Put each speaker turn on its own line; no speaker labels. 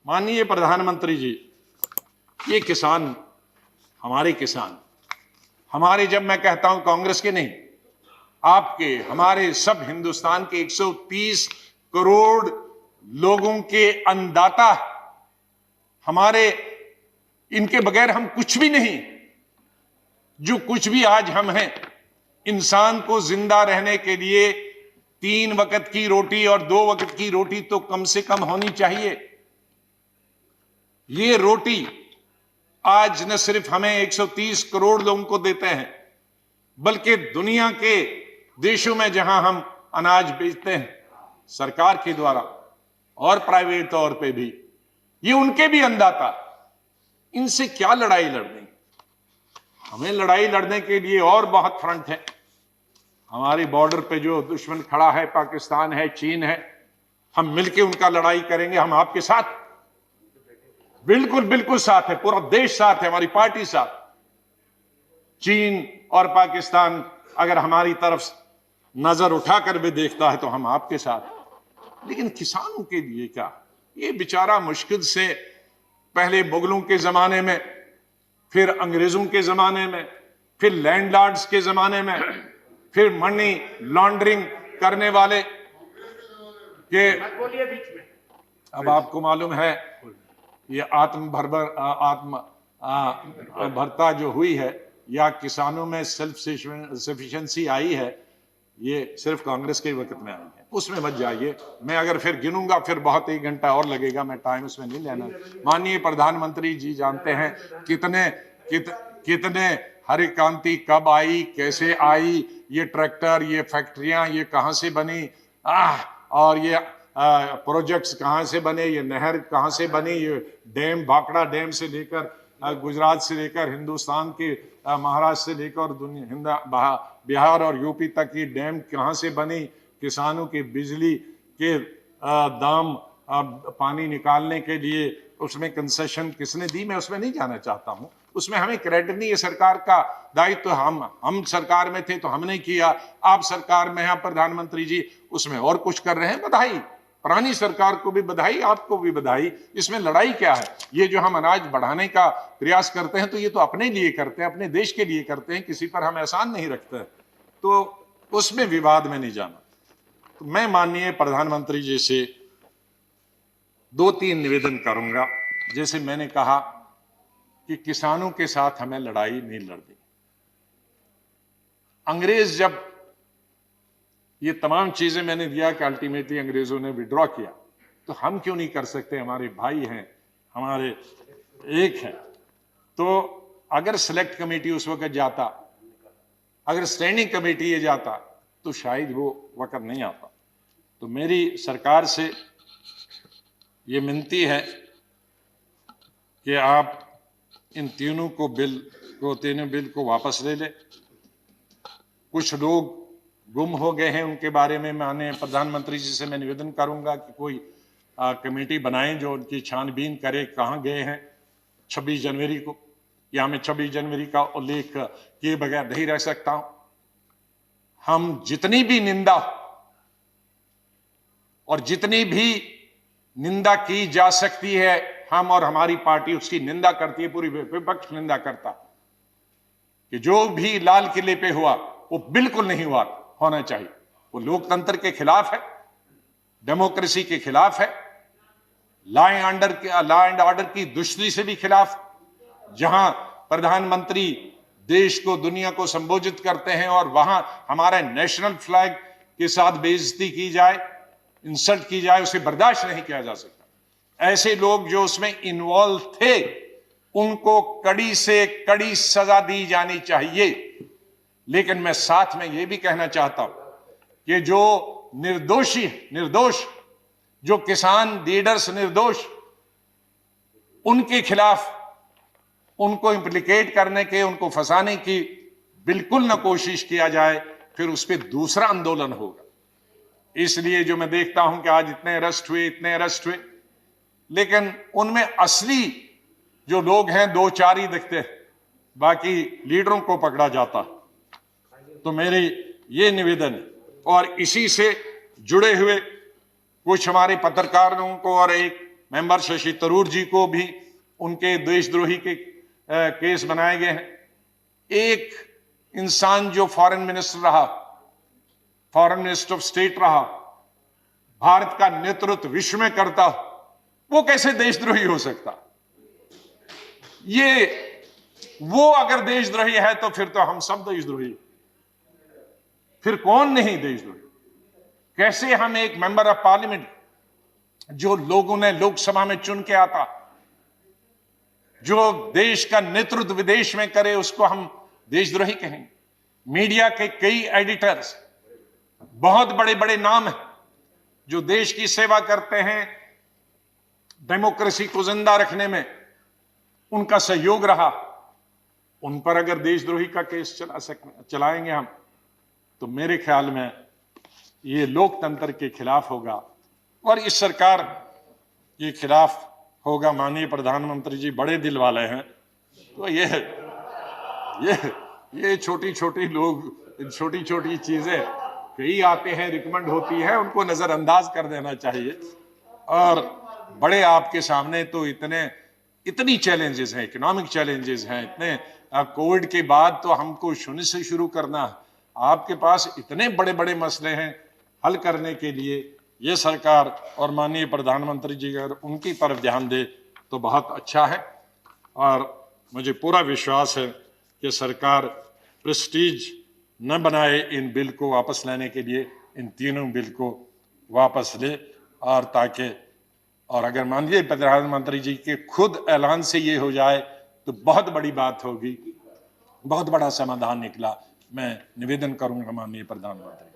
माननीय प्रधानमंत्री जी, ये किसान, हमारे किसान, हमारे, जब मैं कहता हूं कांग्रेस के नहीं, आपके, हमारे, सब हिंदुस्तान के 130 करोड़ लोगों के अन्नदाता, हमारे, इनके बगैर हम कुछ भी नहीं। जो कुछ भी आज हम हैं, इंसान को जिंदा रहने के लिए 3 वक्त की रोटी और 2 वक्त की रोटी तो कम से कम होनी चाहिए। ये रोटी आज न सिर्फ हमें 130 करोड़ लोगों को देते हैं, बल्कि दुनिया के देशों में जहां हम अनाज बेचते हैं सरकार के द्वारा और प्राइवेट तौर पे भी, ये उनके भी अन्नदाता। इनसे क्या लड़ाई लड़नी? हमें लड़ाई लड़ने के लिए और बहुत फ्रंट है। हमारी बॉर्डर पे जो दुश्मन खड़ा है, पाकिस्तान है, चीन है, हम मिलकर उनका लड़ाई करेंगे। हम आपके साथ, बिल्कुल बिल्कुल साथ है, पूरा देश साथ है, हमारी पार्टी साथ। चीन और पाकिस्तान अगर हमारी तरफ नजर उठाकर भी देखता है तो हम आपके साथ। लेकिन किसानों के लिए क्या? ये बेचारा मुश्किल से पहले मुगलों के जमाने में, फिर अंग्रेजों के जमाने में, फिर लैंडलॉर्ड्स के जमाने में, फिर मनी लॉन्ड्रिंग करने वाले के, अब आपको मालूम है ये भरता जो हुई है, या किसानों में सेल्फ सफिशिएंसी आई है, ये सिर्फ कांग्रेस के वक्त में आई है। उसमें मत जाइए, मैं अगर फिर गिनूंगा फिर बहुत 1 घंटा और लगेगा, मैं टाइम उसमें नहीं लेना। माननीय प्रधानमंत्री जी जानते हैं कितने हरी क्रांति कब आई, कैसे आई, ये ट्रैक्टर, ये फैक्ट्रियां, ये कहां से बनी, और ये प्रोजेक्ट्स कहां से बने, ये नहर कहां से बनी, ये डैम, भाखड़ा डैम से लेकर गुजरात से लेकर हिंदुस्तान के महाराष्ट्र से लेकर बिहार और यूपी तक ये डैम कहां से बनी, किसानों की बिजली के दाम, पानी निकालने के लिए उसमें कंसेशन किसने दी, मैं उसमें नहीं जाना चाहता हूं। उसमें हमें क्रेडिट नहीं है, सरकार का दायित्व। हम सरकार में थे तो हमने किया, आप सरकार में हैं प्रधानमंत्री जी, उसमें और कुछ कर रहे हैं, बधाई। पुरानी सरकार को भी बधाई, आपको भी बधाई। इसमें लड़ाई क्या है? ये जो हम अनाज बढ़ाने का प्रयास करते हैं तो ये तो अपने लिए करते हैं, अपने देश के लिए करते हैं, किसी पर हम एहसान नहीं रखते, तो उसमें विवाद में नहीं जाना। तो मैं माननीय प्रधानमंत्री जी से 2-3 निवेदन करूंगा। जैसे मैंने कहा कि किसानों के साथ हमें लड़ाई नहीं लड़नी। अंग्रेज जब ये तमाम चीजें मैंने दिया कि अल्टीमेटली अंग्रेजों ने विड्रॉ किया, तो हम क्यों नहीं कर सकते? हमारे भाई हैं, हमारे एक हैं। तो अगर सेलेक्ट कमेटी उस वक्त जाता, अगर स्टैंडिंग कमेटी ये जाता, तो शायद वो वक्त नहीं आता। तो मेरी सरकार से ये विनती है कि आप इन तीनों बिल को वापस ले लें। कुछ लोग गुम हो गए हैं, उनके बारे में माननीय प्रधानमंत्री जी से मैं निवेदन करूंगा कि कोई कमेटी बनाएं जो उनकी छानबीन करे, कहां गए हैं 26 जनवरी को। या मैं 26 जनवरी का उल्लेख किए बगैर नहीं रह सकता हूं। हम जितनी भी निंदा और जितनी भी निंदा की जा सकती है, हम और हमारी पार्टी उसकी निंदा करती है, पूरी विपक्ष निंदा करता कि जो भी लाल किले पे हुआ वो बिल्कुल नहीं होना चाहिए। वो लोकतंत्र के खिलाफ है, डेमोक्रेसी के खिलाफ है, लॉ एंड ऑर्डर की दुष्टि से भी खिलाफ। जहां प्रधानमंत्री देश को, दुनिया को संबोधित करते हैं और वहां हमारे नेशनल फ्लैग के साथ बेइज्जती की जाए, इंसल्ट की जाए, उसे बर्दाश्त नहीं किया जा सकता। ऐसे लोग जो उसमें इन्वॉल्व थे, उनको कड़ी से कड़ी सजा दी जानी चाहिए। लेकिन मैं साथ में यह भी कहना चाहता हूं कि जो निर्दोष जो किसान लीडर्स निर्दोष, उनके खिलाफ, उनको इंप्लीकेट करने के, उनको फंसाने की बिल्कुल न कोशिश किया जाए, फिर उस पर दूसरा आंदोलन होगा। इसलिए जो मैं देखता हूं कि आज इतने अरेस्ट हुए, लेकिन उनमें असली जो लोग हैं 2-4 ही दिखते हैं, बाकी लीडरों को पकड़ा जाता। तो मेरी ये निवेदन है। और इसी से जुड़े हुए कुछ हमारे पत्रकारों को और एक मेंबर शशि थरूर जी को भी उनके देशद्रोही के केस बनाए गए हैं। एक इंसान जो फॉरेन मिनिस्टर रहा, फॉरेन मिनिस्टर ऑफ स्टेट रहा, भारत का नेतृत्व विश्व में करता, वो कैसे देशद्रोही हो सकता? ये वो अगर देशद्रोही है तो फिर तो हम सब देशद्रोही, फिर कौन नहीं देशद्रोही? कैसे हम एक मेंबर ऑफ पार्लियामेंट जो लोगों ने लोकसभा में चुन के आता, जो देश का नेतृत्व विदेश में करे, उसको हम देशद्रोही कहेंगे? मीडिया के कई एडिटर्स, बहुत बड़े बड़े नाम हैं जो देश की सेवा करते हैं, डेमोक्रेसी को जिंदा रखने में उनका सहयोग रहा, उन पर अगर देशद्रोही का केस चलाएंगे हम, तो मेरे ख्याल में ये लोकतंत्र के खिलाफ होगा और इस सरकार के खिलाफ होगा। माननीय प्रधानमंत्री जी बड़े दिल वाले हैं, तो ये छोटी छोटी लोग, छोटी छोटी चीजें कई आते हैं, रिकमेंड होती है, उनको नजरअंदाज कर देना चाहिए। और बड़े आपके सामने तो इतनी चैलेंजेस हैं, इकोनॉमिक चैलेंजेस हैं, इतने कोविड के बाद तो हमको शून्य से शुरू करना, आपके पास इतने बड़े बड़े मसले हैं हल करने के लिए। ये सरकार और माननीय प्रधानमंत्री जी अगर उनकी तरफ ध्यान दे तो बहुत अच्छा है। और मुझे पूरा विश्वास है कि सरकार प्रेस्टीज न बनाए इन बिल को वापस लेने के लिए, इन तीनों बिल को वापस ले, और ताकि और अगर माननीय प्रधानमंत्री जी के खुद ऐलान से ये हो जाए तो बहुत बड़ी बात होगी, बहुत बड़ा समाधान निकला। मैं निवेदन करूंगा माननीय प्रधानमंत्री